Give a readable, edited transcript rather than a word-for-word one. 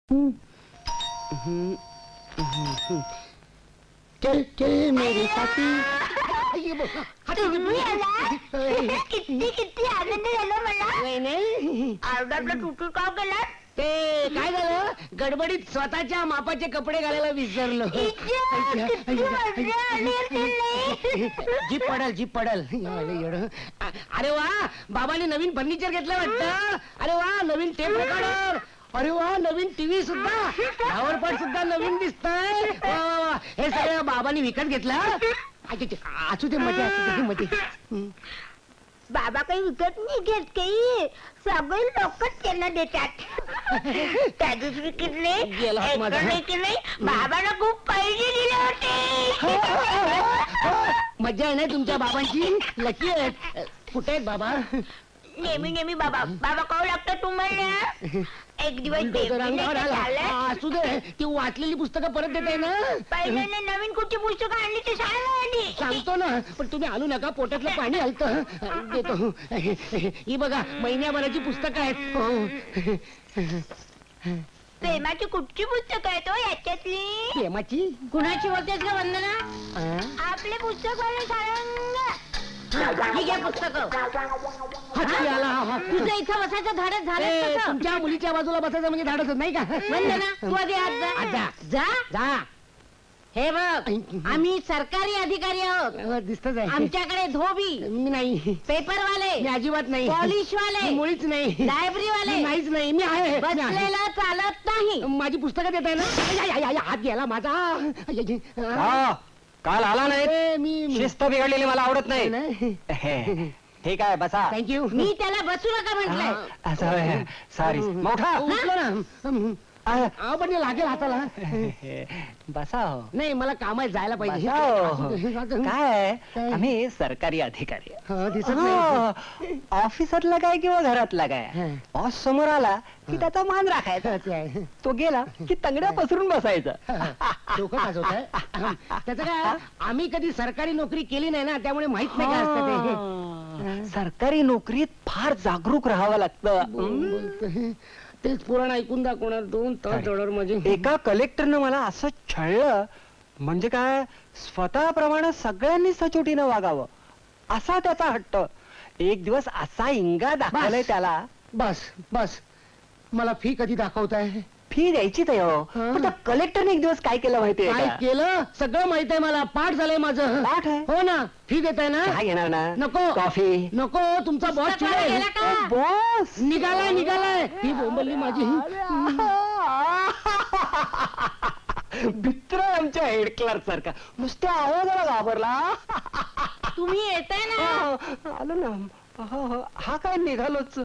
चल चल मेरे साथी. किती किती आनंद झाला मला. नाही आरडातला तुटू का गेला. ते काय झालं, गडबडीत स्वतःच्या मापाचे कपडे घालायला विसरलो. जीप पडल जीप पडल. अरे वा, बाबांनी नवीन फर्निचर घेतलं वाटतं. अरे वा, नवीन टेप रेकॉर्डर. अरे वा, नवीन टीव्ही सुद्धा, फ्लावरपॉट सुद्धा नवीन दिसतंय. वा वा वा, हे सगळं बाबांनी विकत घेतलं. असू दे, मजा असू दे मध्ये. बाबा काही विकत नाही घेत, काही सगळे लोकच त्यांना देतात. त्या दिवशी किती बाबाला खूप पैसे दिले होते. मजा आहे ना तुमच्या बाबांची. लकी आहेत. कुठे आहेत बाबा? नेहमी नेहमी बाबा बाबा कहू लागतं तुम्हाला. एक दिवस असू दे, ती वाचलेली पुस्तकं परत देताय ना. पहिल्यांदा नवीन कुठची पुस्तकं आणली ते सांगा. सांगतो ना, पण तुम्ही आणू नका, पोटातलं पाणी हलतं. देतो. ही बघा, महिन्याभराची पुस्तकं आहेत. प्रेमाची कुठची पुस्तकं आहेत हो याच्यातली? प्रेमाची? कुणाची होतेस का वंदना? आपले पुस्तक वाले सांगा. ही घ्या पुस्तकं. तुझं इथं बसायचं धाडस झालं. तुमच्या मुलीच्या बाजूला बसायचं म्हणजे धाडस नाही का? वंदना, तू आधी आत जा. जा जा. हे बघ, आम्ही सरकारी अधिकारी आहोत. दिसतच आहे. आमच्याकडे धोबी, मी नाही. पेपरवाले, मी अजिबात नाही. पॉलिशवाले, मुळीच नाही. लायब्ररीवाले, मी नाहीच नाही. मी आहे. बसलेला चालत नाही. माझी पुस्तकं देताय ना. हात गेला माझा. काल आला नाही. मी शिस्त बिघडलेली मला आवडत नाही. ठीक आहे, बसा. थँक्यू. मी त्याला बसू नका म्हटलंय. सॉरी. मोठा उठलो ना. पण लागेल हाताला. बसा हो. नाही, मला कामात जायला पाहिजे. काय आम्ही सरकारी अधिकारी. दिसत नाही. ऑफिसातला काय किंवा घरातला काय, बॉस समोर आला की त्याचा मान राखायचा. तो गेला की तंगड्या पसरून बसायचं. डोकं खाजवत आहे. त्याचं काय, आम्ही कधी सरकारी नोकरी केली नाही ना, त्यामुळे माहित नाही काय असतं ते. सरकारी नोकरीत फार जागरूक राहावं लागतं. तेच पुराण ऐकून दाखवणार 2 तास डॉलर म्हणजे. एका कलेक्टरनं मला असं छळलं, म्हणजे काय, स्वतःप्रमाणे सगळ्यांनी सचोटीनं वागावं असा त्याचा हट्ट. एक दिवस असा इंगा दाखवलाय त्याला. बस बस, मला फी कधी दाखवताय? फी द्यायची ते हो, पण त्या कलेक्टरने एक दिवस काय केलं माहितीये काय का? केलं? सगळं माहित आहे मला. पाठ झालंय माझं. पाठ आहे? हो ना. फी देताय ना? काय घेणार ना? नको. कॉफी नको. तुमचा बॉस चिडेल. बॉस निघालाय. ही बोंबलली माझी. मित्र आमच्या हेड क्लर्क सारखा नुसत्या आवाजाला घाबरला. तुम्ही येताय ना? आलो ना. हा काय निघालोच.